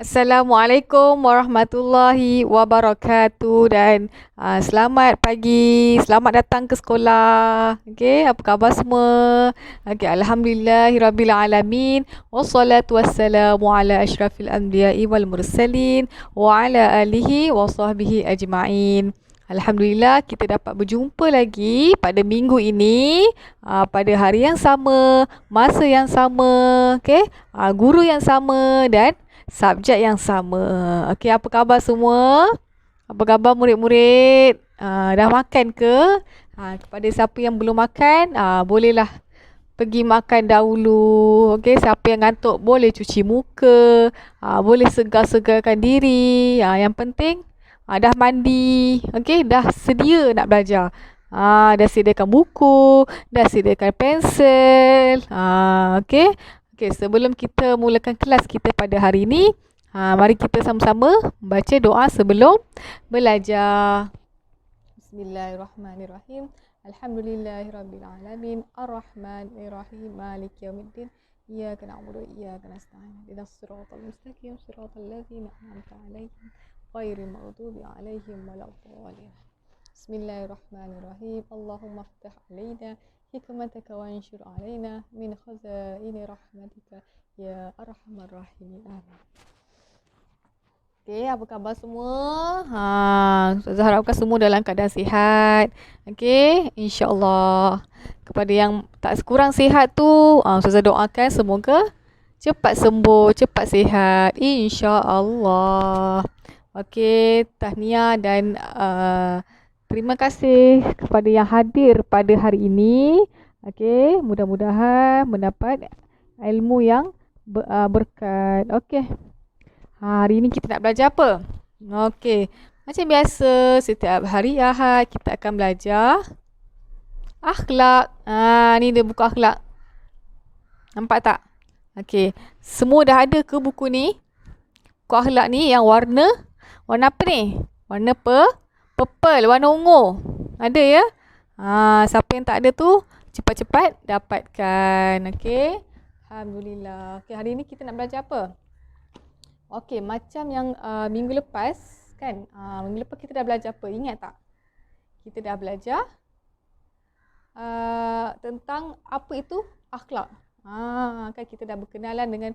Assalamualaikum warahmatullahi wabarakatuh dan selamat pagi, selamat datang ke sekolah. Okey, apa khabar semua? Okey, alhamdulillahirabbil alamin wassalatu wassalamu ala asyrafil anbiya'i wal mursalin wa ala alihi wa sahbihi ajma'in. Alhamdulillah kita dapat berjumpa lagi pada minggu ini, pada hari yang sama, masa yang sama, okey, guru yang sama dan subjek yang sama. Okey, apa khabar semua? Apa khabar murid-murid? Dah makan ke? Kepada siapa yang belum makan, bolehlah pergi makan dahulu. Okey, siapa yang ngantuk boleh cuci muka, boleh segar-segarkan diri. Yang penting dah mandi. Okey, dah sedia nak belajar. Dah sediakan buku, dah sediakan pensel. Okey. Okey, sebelum kita mulakan kelas kita pada hari ini, mari kita sama-sama baca doa sebelum belajar. Bismillahirrahmanirrahim. Alhamdulillahirabbil alamin, arrahmanirrahim, maliki yaumiddin. Iyyaka na'budu wa iyyaka nasta'in. Ihdinas siratal mustaqim, siratal ladzina an'amta 'alaihim ghairil maghdubi 'alaihim waladdallin. Bismillahirrahmanirrahim. Allahumma iftah 'alaina hikmataka wa anshur 'alaina min khazaini rahmatika ya arhamar rahimin. Okey, apa khabar semua? Ustazah harapkan semua dalam keadaan sihat. Okey, insya-Allah. Kepada yang tak sekurang sihat tu, Ustazah doakan semoga cepat sembuh, cepat sihat, insya-Allah. Okey, tahniah dan terima kasih kepada yang hadir pada hari ini. Okey, mudah-mudahan mendapat ilmu yang berkat. Okey. Hari ini kita nak belajar apa? Okey. Macam biasa, setiap hari Ahad kita akan belajar akhlak. Ni dia buku akhlak. Nampak tak? Okey. Semua dah ada ke buku ni? Buku akhlak ni yang warna apa ni? Warna purple, warna ungu. Ada ya? Siapa yang tak ada tu, cepat-cepat dapatkan. Okey. Alhamdulillah. Okey, hari ni kita nak belajar apa? Okey, macam yang minggu lepas kan? Minggu lepas kita dah belajar apa? Ingat tak? Kita dah belajar tentang apa itu akhlak. Kan kita dah berkenalan dengan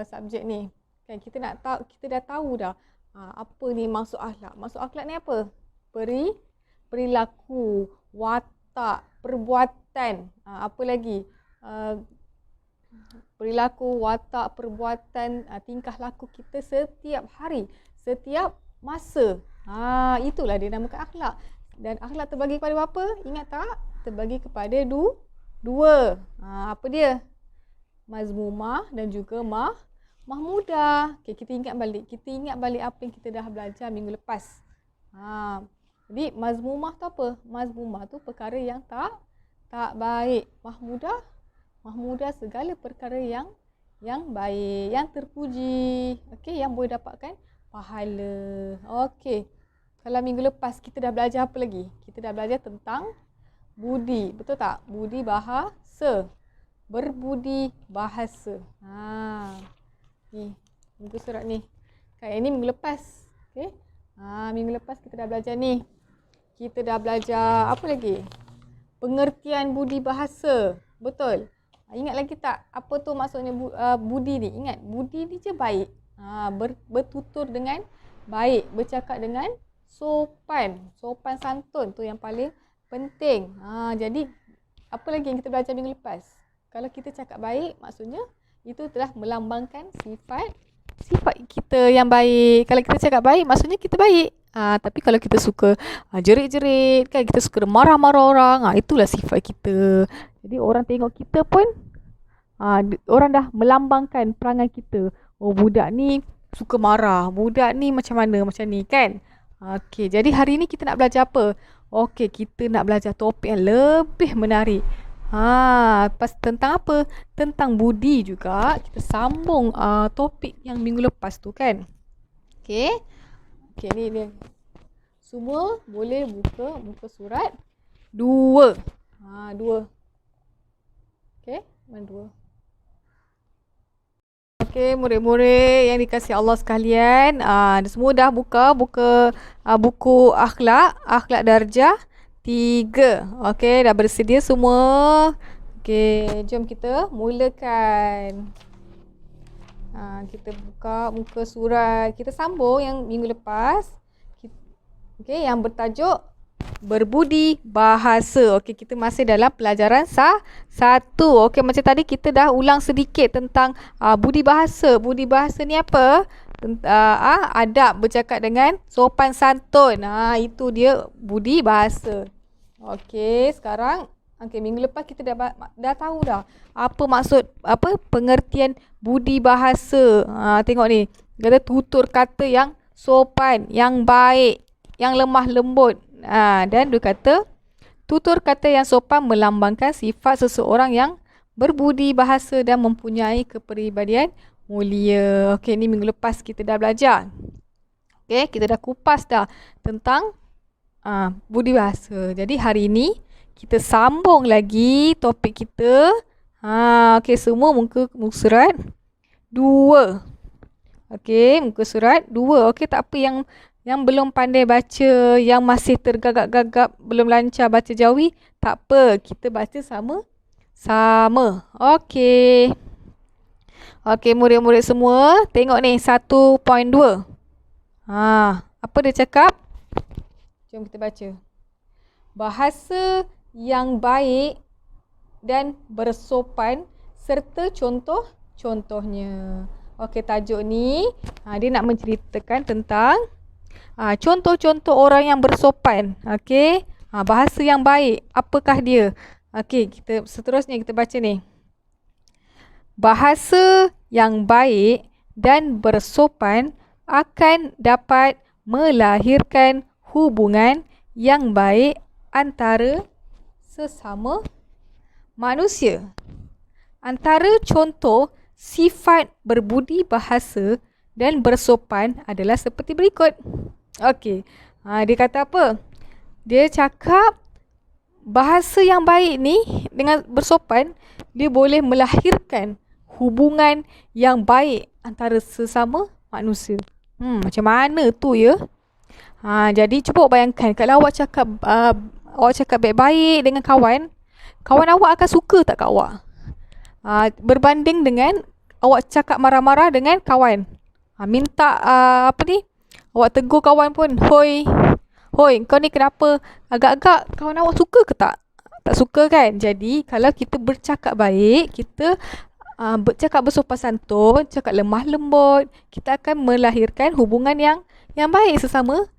subjek ni. Kan kita dah tahu dah apa ni maksud akhlak. Maksud akhlak ni apa? Perilaku, watak, perbuatan, apa lagi? Perilaku, watak, perbuatan, tingkah laku kita setiap hari, setiap masa. Itulah dia namakan akhlak. Dan akhlak terbagi kepada apa? Ingat tak? Terbagi kepada dua. Apa dia? Mazmumah dan juga mahmudah. Okay, kita ingat balik apa yang kita dah belajar minggu lepas. Jadi mazmumah tu apa? Mazmumah tu perkara yang tak baik. Mahmudah segala perkara yang baik, yang terpuji. Okey, yang boleh dapatkan pahala. Okey. Kalau minggu lepas kita dah belajar apa lagi? Kita dah belajar tentang budi. Betul tak? Budi bahasa. Berbudi bahasa. Ni, muka surat ni. Kayak ni minggu lepas. Okey. Minggu lepas kita dah belajar ni. Kita dah belajar apa lagi? Pengertian budi bahasa. Betul. Ingat lagi tak apa tu maksudnya budi ni? Ingat, budi ni je baik. Bertutur dengan baik, bercakap dengan sopan santun tu yang paling penting. Jadi apa lagi yang kita belajar minggu lepas? Kalau kita cakap baik, maksudnya itu telah melambangkan sifat kita yang baik. Kalau kita cakap baik, maksudnya kita baik. Tapi kalau kita suka jerit-jerit, kan, kita suka marah-marah orang, itulah sifat kita. Jadi orang tengok kita pun orang dah melambangkan perangai kita. Oh, budak ni suka marah, budak ni macam mana, macam ni kan. Okey, jadi hari ni kita nak belajar apa? Okey, kita nak belajar topik yang lebih menarik. Tentang apa? Tentang budi juga. Kita sambung topik yang minggu lepas tu kan. Okey. Okey, ni dia. Semua boleh buka muka surat 2. 2. Okey, mana 2? Okey, murid-murid yang dikasihi Allah sekalian, semua dah buka buku akhlak darjah 3. Okey, dah bersedia semua? Okey, jom kita mulakan. Kita buka muka surat. Kita sambung yang minggu lepas. Okey, yang bertajuk berbudi bahasa. Okey, kita masih dalam pelajaran 1. Okey, macam tadi kita dah ulang sedikit tentang budi bahasa. Budi bahasa ni apa? Adab bercakap dengan sopan santun. Itu dia budi bahasa. Okey, sekarang minggu lepas kita dah tahu dah apa maksud pengertian budi bahasa. Tengok ni. Kata tutur kata yang sopan, yang baik, yang lemah lembut. Dan dia kata tutur kata yang sopan melambangkan sifat seseorang yang berbudi bahasa dan mempunyai kepribadian mulia. Okey, ni minggu lepas kita dah belajar. Okey, kita dah kupas dah tentang budi bahasa. Jadi hari ini kita sambung lagi topik kita. Okey, semua muka surat 2. Okey, muka surat 2. Okey, tak apa yang belum pandai baca, yang masih tergagap-gagap, belum lancar baca jawi, tak apa. Kita baca sama. Okey. Okey, murid-murid semua, tengok ni 1.2. Apa dia cakap? Jom kita baca. Bahasa yang baik dan bersopan serta contoh-contohnya. Okey, tajuk ni dia nak menceritakan tentang contoh-contoh orang yang bersopan. Okey. Bahasa yang baik. Apakah dia? Okey, seterusnya kita baca ni. Bahasa yang baik dan bersopan akan dapat melahirkan hubungan yang baik antara sesama manusia. Antara contoh sifat berbudi bahasa dan bersopan adalah seperti berikut. Okey. Dia kata apa? Dia cakap bahasa yang baik ni dengan bersopan, dia boleh melahirkan hubungan yang baik antara sesama manusia. Macam mana tu ya? Jadi cuba bayangkan kalau awak cakap baik-baik dengan kawan awak akan suka tak kat awak? Berbanding dengan awak cakap marah-marah dengan kawan. Minta awak tegur kawan pun, Hoi, kau ni kenapa? Agak-agak kawan awak suka ke tak? Tak suka kan? Jadi, kalau kita bercakap baik, kita bercakap bersopan santun, cakap lemah lembut, kita akan melahirkan hubungan yang baik sesama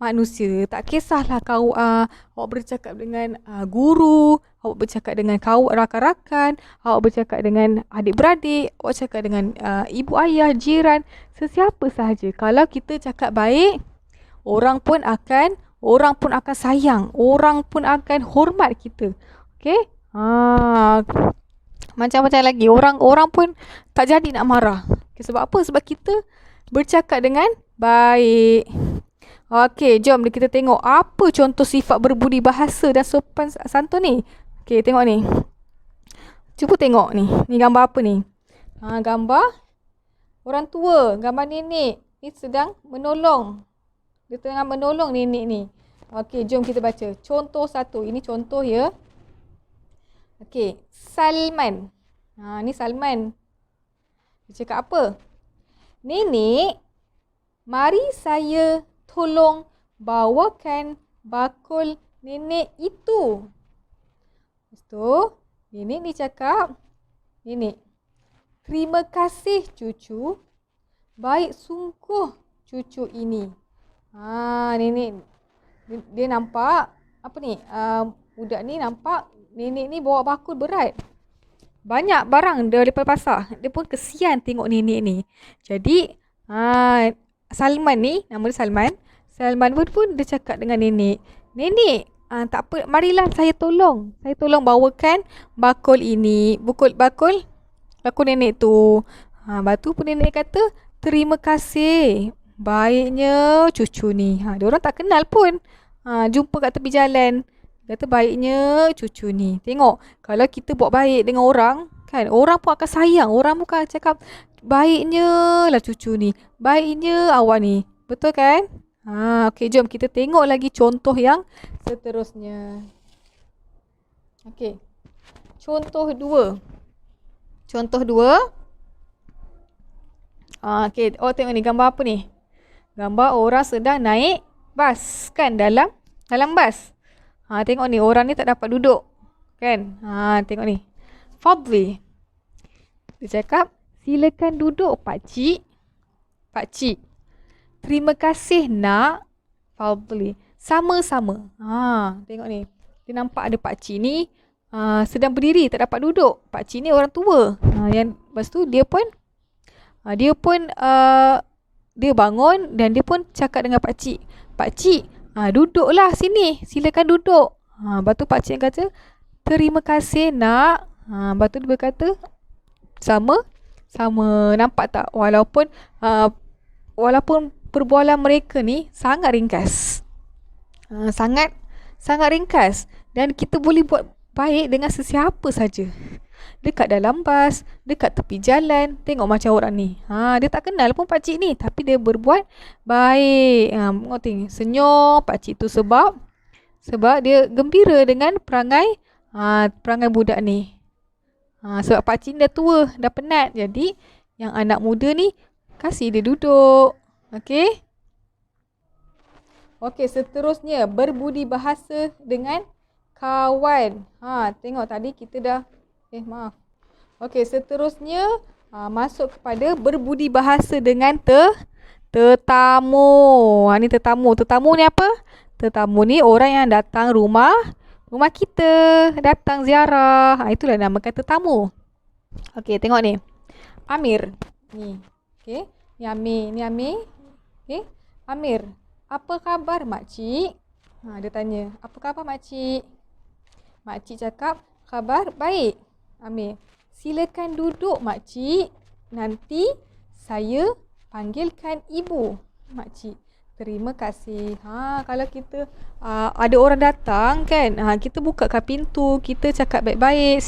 manusia. Tak kisahlah awak bercakap dengan guru, awak bercakap dengan rakan-rakan, awak bercakap dengan adik-beradik, awak cakap dengan ibu ayah, jiran, sesiapa sahaja. Kalau kita cakap baik, orang pun akan sayang, orang pun akan hormat kita. Okey? Macam-macam lagi, orang pun tak jadi nak marah. Okay, sebab apa? Sebab kita bercakap dengan baik. Okey, jom kita tengok apa contoh sifat berbudi bahasa dan sopan santun ni. Okey, tengok ni. Cuba tengok ni. Ni gambar apa ni? Gambar orang tua, gambar nenek. Ni sedang menolong. Dia tengah menolong nenek ni. Okey, jom kita baca. Contoh 1. Ini contoh ya. Okey, Salman. Ni Salman. Dia cakap apa? Nenek, mari saya tolong bawakan bakul nenek itu. Lepas tu, nenek ni cakap, nenek, terima kasih cucu. Baik sungguh cucu ini. Nenek, dia nampak, budak ni nampak nenek ni bawa bakul berat. Banyak barang daripada pasar. Dia pun kesian tengok nenek ni. Jadi, Salman ni, nama dia Salman. Salman pun dia cakap dengan nenek. Nenek, tak apa, marilah saya tolong. Saya tolong bawakan bakul ini. Bakul nenek tu. Lepas tu pun nenek kata, terima kasih. Baiknya cucu ni. Diorang tak kenal pun. Jumpa kat tepi jalan. Kata baiknya cucu ni. Tengok, kalau kita buat baik dengan orang, Kan orang pun akan sayang. Orang pun akan cakap, baiknya lah cucu ni. Baiknya awak ni. Betul kan? Okey, jom kita tengok lagi contoh yang seterusnya. Okey. Contoh 2. Contoh 2. Okey, tengok ni gambar apa ni? Gambar orang sedang naik bas kan, dalam bas. Tengok ni, orang ni tak dapat duduk. Kan? Tengok ni. Fadli. Dia cakap, silakan duduk pakcik. Pakcik. Terima kasih nak. Fadli. Sama-sama. Tengok ni. Dia nampak ada pakcik ni sedang berdiri, tak dapat duduk. Pakcik ni orang tua. Yang lepas tu dia pun dia bangun dan dia pun cakap dengan pakcik. Pakcik, duduklah sini. Silakan duduk. Lepas tu pakcik yang kata, terima kasih nak. Lepas tu dia berkata, sama. Nampak tak? Walaupun perbualan mereka ni sangat ringkas. Sangat ringkas. Dan kita boleh buat baik dengan sesiapa saja. Dekat dalam bas, dekat tepi jalan. Tengok macam orang ni. Dia tak kenal pun pakcik ni, tapi dia berbuat baik. Tengok, senyum pakcik tu sebab dia gembira dengan perangai budak ni. Sebab pakcik ni dah tua, dah penat. Jadi yang anak muda ni kasih dia duduk. Okey. Okey, seterusnya berbudi bahasa dengan kawan. Tengok tadi kita dah maaf. Okey, seterusnya masuk kepada berbudi bahasa dengan tetamu. Ni tetamu. Tetamu ni apa? Tetamu ni orang yang datang rumah kita, datang ziarah. Itulah namakan tetamu. Okey, tengok ni. Amir. Ni. Okey, ni Amir. Okey, Amir. Apa khabar makcik? Dia tanya, apa khabar makcik? Makcik cakap, khabar baik. Amir, silakan duduk makcik. Nanti saya panggilkan ibu. Makcik, terima kasih. Kalau kita ada orang datang kan, kita bukakan pintu, kita cakap baik-baik,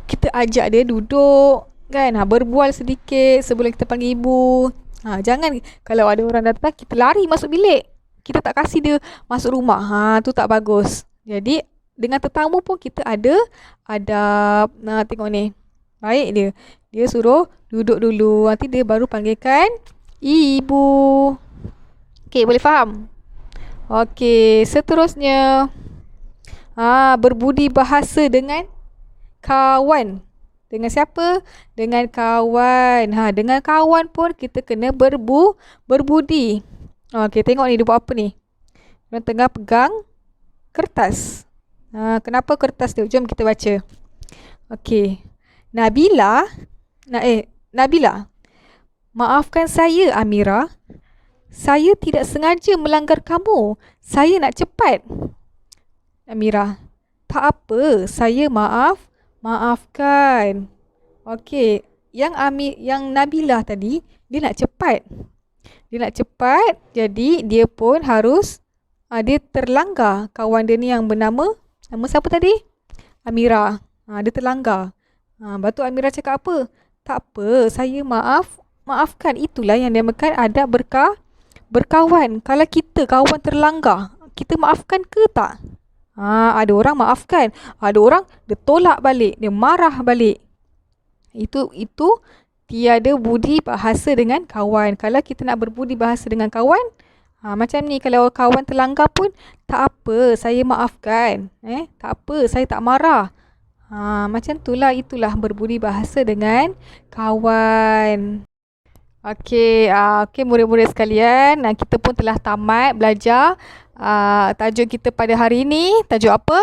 kita ajak dia duduk kan, berbual sedikit sebelum kita panggil ibu. Jangan kalau ada orang datang kita lari masuk bilik. Kita tak kasih dia masuk rumah. Tu tak bagus. Jadi dengan tetamu pun kita ada adab. Tengok ni. Baik dia. Dia suruh duduk dulu. Nanti dia baru panggilkan ibu. Okey, boleh faham? Okey, seterusnya. Berbudi bahasa dengan kawan. Dengan siapa? Dengan kawan. Dengan kawan pun kita kena berbudi. Okey, tengok ni dia buat apa ni? Dia tengah pegang kertas. Kenapa kertas tu? Jom kita baca. Okey. Nabila. Maafkan saya, Amira. Saya tidak sengaja melanggar kamu. Saya nak cepat. Amira. Tak apa, saya maafkan. Okey, yang Nabila tadi, dia nak cepat. Jadi dia pun harus dia terlanggar. Kawan dia ni yang bernama siapa tadi? Amira. Dia terlanggar. Lepas tu Amira cakap apa? Tak apa, saya maafkan. Itulah yang dinamakan adab berkawan. Kalau kita kawan terlanggar, kita maafkan ke tak? Ada orang maafkan, ada orang dia tolak balik, dia marah balik. Itu tiada budi bahasa dengan kawan. Kalau kita nak berbudi bahasa dengan kawan, macam ni, kalau kawan terlanggar pun, tak apa, saya maafkan. Tak apa, saya tak marah. Macam itulah berbudi bahasa dengan kawan. Okey, murid-murid sekalian, kita pun telah tamat belajar. Tajuk kita pada hari ini, tajuk apa?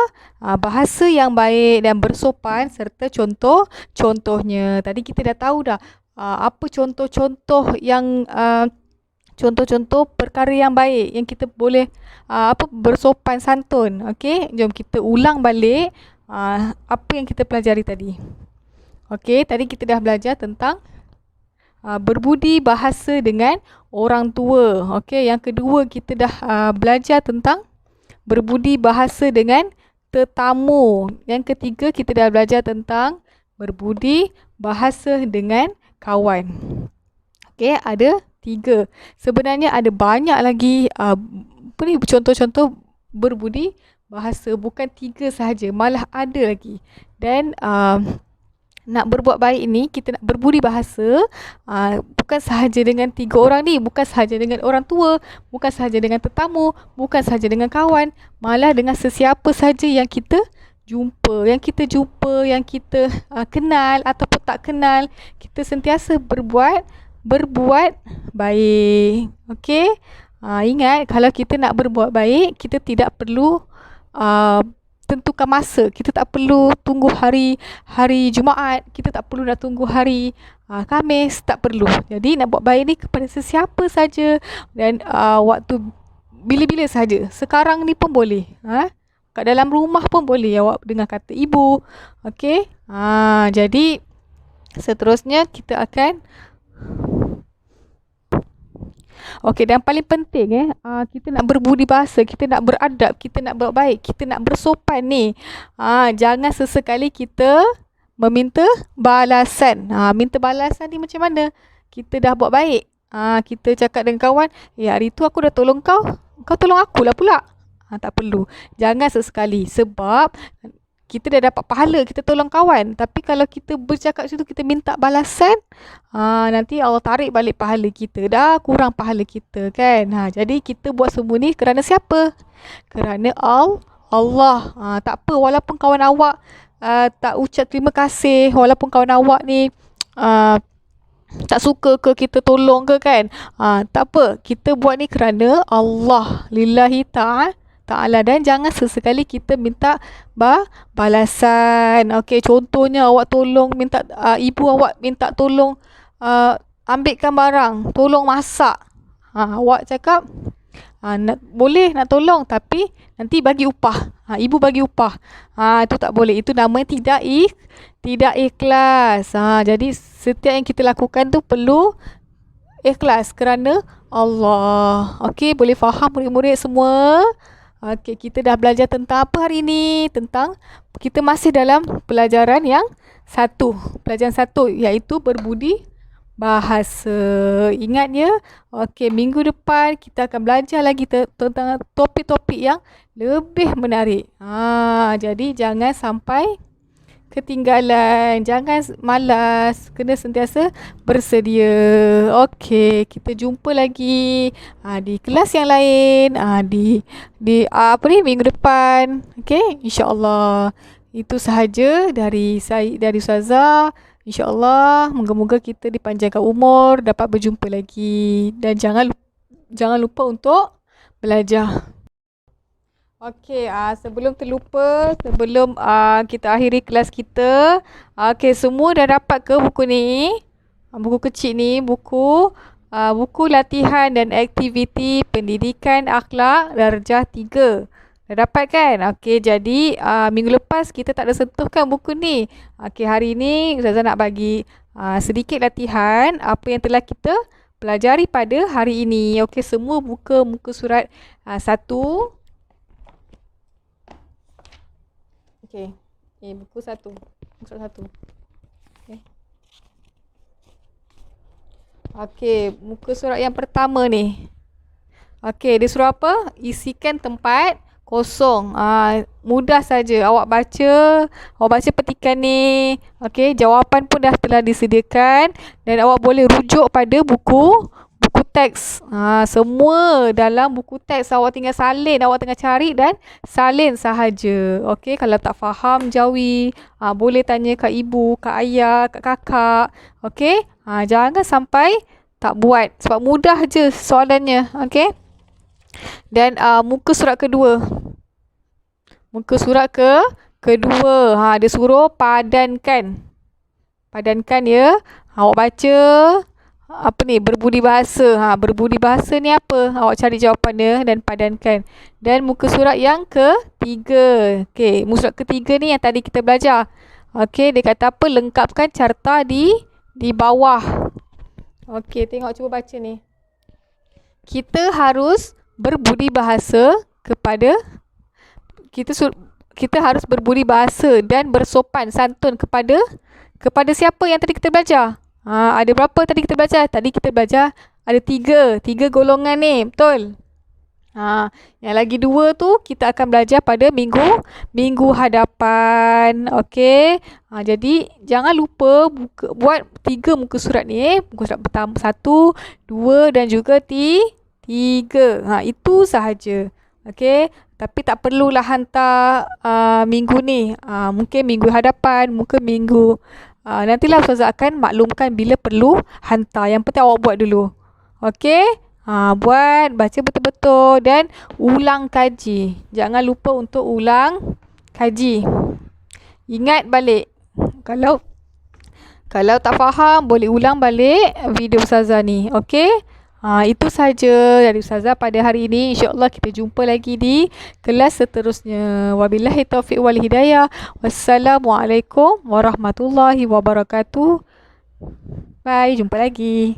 Bahasa yang baik dan bersopan serta contohnya. Tadi kita dah tahu dah apa contoh-contoh yang contoh-contoh perkara yang baik yang kita boleh bersopan santun. Okey, jom kita ulang balik apa yang kita pelajari tadi. Okey, tadi kita dah belajar tentang berbudi bahasa dengan orang tua. Okey, yang kedua kita dah belajar tentang berbudi bahasa dengan tetamu. Yang ketiga kita dah belajar tentang berbudi bahasa dengan kawan. Okey, ada 3. Sebenarnya ada banyak lagi contoh-contoh berbudi bahasa, bukan 3 sahaja, malah ada lagi. Dan nak berbuat baik ni, kita nak berbudi bahasa, bukan sahaja dengan 3 orang ni, bukan sahaja dengan orang tua, bukan sahaja dengan tetamu, bukan sahaja dengan kawan, malah dengan sesiapa sahaja yang kita jumpa, yang kita kenal ataupun tak kenal, kita sentiasa berbuat baik. Okey? Ingat, kalau kita nak berbuat baik, kita tidak perlu tentukan masa. Kita tak perlu tunggu hari Jumaat, kita tak perlu nak tunggu hari Khamis, tak perlu. Jadi nak buat baik ni kepada sesiapa saja dan waktu bila-bila saja. Sekarang ni pun boleh. Kat dalam rumah pun boleh awak dengar kata ibu. Okey? Jadi seterusnya kita akan okey, dan paling penting kita nak berbudi bahasa, kita nak beradab, kita nak buat baik, kita nak bersopan ni. Jangan sesekali kita meminta balasan. Minta balasan ni macam mana? Kita dah buat baik. Kita cakap dengan kawan, hari tu aku dah tolong kau, kau tolong aku lah pula. Tak perlu. Jangan sesekali, sebab kita dah dapat pahala, kita tolong kawan. Tapi kalau kita bercakap situ, kita minta balasan, nanti Allah tarik balik pahala kita. Dah kurang pahala kita kan. Jadi kita buat semua ni kerana siapa? Kerana Allah. Tak apa, walaupun kawan awak tak ucap terima kasih, walaupun kawan awak ni tak suka ke kita tolong ke kan, tak apa, kita buat ni kerana Allah, lillahi ta'ala. Dan jangan sesekali kita minta balasan. Okey, contohnya awak tolong ibu awak minta tolong ambilkan barang, tolong masak. Awak cakap boleh nak tolong, tapi nanti bagi upah. Ibu bagi upah. Itu tak boleh. Itu namanya tidak ikhlas. Jadi setiap yang kita lakukan tu perlu ikhlas kerana Allah. Okey, boleh faham murid-murid semua? Okey, kita dah belajar tentang apa hari ni? Tentang, kita masih dalam pelajaran yang 1. Pelajaran 1 iaitu berbudi bahasa. Ingat ya. Okey, minggu depan kita akan belajar lagi tentang topik-topik yang lebih menarik. Jadi jangan sampai ketinggalan. Jangan malas. Kena sentiasa bersedia. Okey, kita jumpa lagi di kelas yang lain, di minggu depan. Okey, insya-Allah. Itu sahaja dari Ustazah. InsyaAllah, moga-moga kita dipanjangkan umur, dapat berjumpa lagi. Dan jangan lupa untuk belajar. Okey, sebelum terlupa, sebelum kita akhiri kelas kita, okey, semua dah dapat ke buku ni? Buku kecil ni, buku latihan dan aktiviti pendidikan akhlak darjah 3. Dah dapat kan? Okey, jadi minggu lepas kita tak ada sentuhkan buku ni. Okey, hari ni Ustazah nak bagi sedikit latihan apa yang telah kita pelajari pada hari ini. Okey, semua buka muka surat 1. Okey, buku 1. Muka surat 1. Okey, muka surat yang pertama ni. Okey, dia suruh apa? Isikan tempat kosong. Mudah saja. Awak baca petikan ni. Okey, jawapan pun dah telah disediakan dan awak boleh rujuk pada buku teks. Semua dalam buku teks. Awak tinggal salin. Awak tengah cari dan salin sahaja. Okey, kalau tak faham jawi, boleh tanya kat ibu, kat ayah, kat kakak. Okey, jangan sampai tak buat sebab mudah je soalannya. Okey. Dan muka surat kedua. Muka surat kedua. Dia suruh padankan. Padankan ya. Awak baca apa ni? Berbudi bahasa. Berbudi bahasa ni apa? Awak cari jawapannya dan padankan. Dan muka surat yang ketiga. Okey, muka surat ketiga ni yang tadi kita belajar. Okey, dia kata apa? Lengkapkan carta di bawah. Okey, tengok, cuba baca ni. Kita harus berbudi bahasa kepada kita harus berbudi bahasa dan bersopan santun kepada Kepada siapa yang tadi kita belajar? Ada berapa tadi kita belajar? Tadi kita belajar ada 3. 3 golongan ni. Betul? Yang lagi 2 tu kita akan belajar pada minggu hadapan. Okey. Jadi jangan lupa buat 3 muka surat ni. Muka surat pertama 1, 2 dan juga 3. Itu sahaja. Okey. Tapi tak perlulah hantar minggu ni. Mungkin minggu hadapan, mungkin minggu nantilah Ustazah akan maklumkan bila perlu hantar. Yang penting awak buat dulu. Okey. Buat, baca betul-betul dan ulang kaji. Jangan lupa untuk ulang kaji. Ingat balik. Kalau tak faham, boleh ulang balik video Ustazah ni. Okey? Itu saja dari Ustazah pada hari ini. InsyaAllah kita jumpa lagi di kelas seterusnya. Wabillahi taufiq wal hidayah. Wassalamualaikum warahmatullahi wabarakatuh. Bye, jumpa lagi.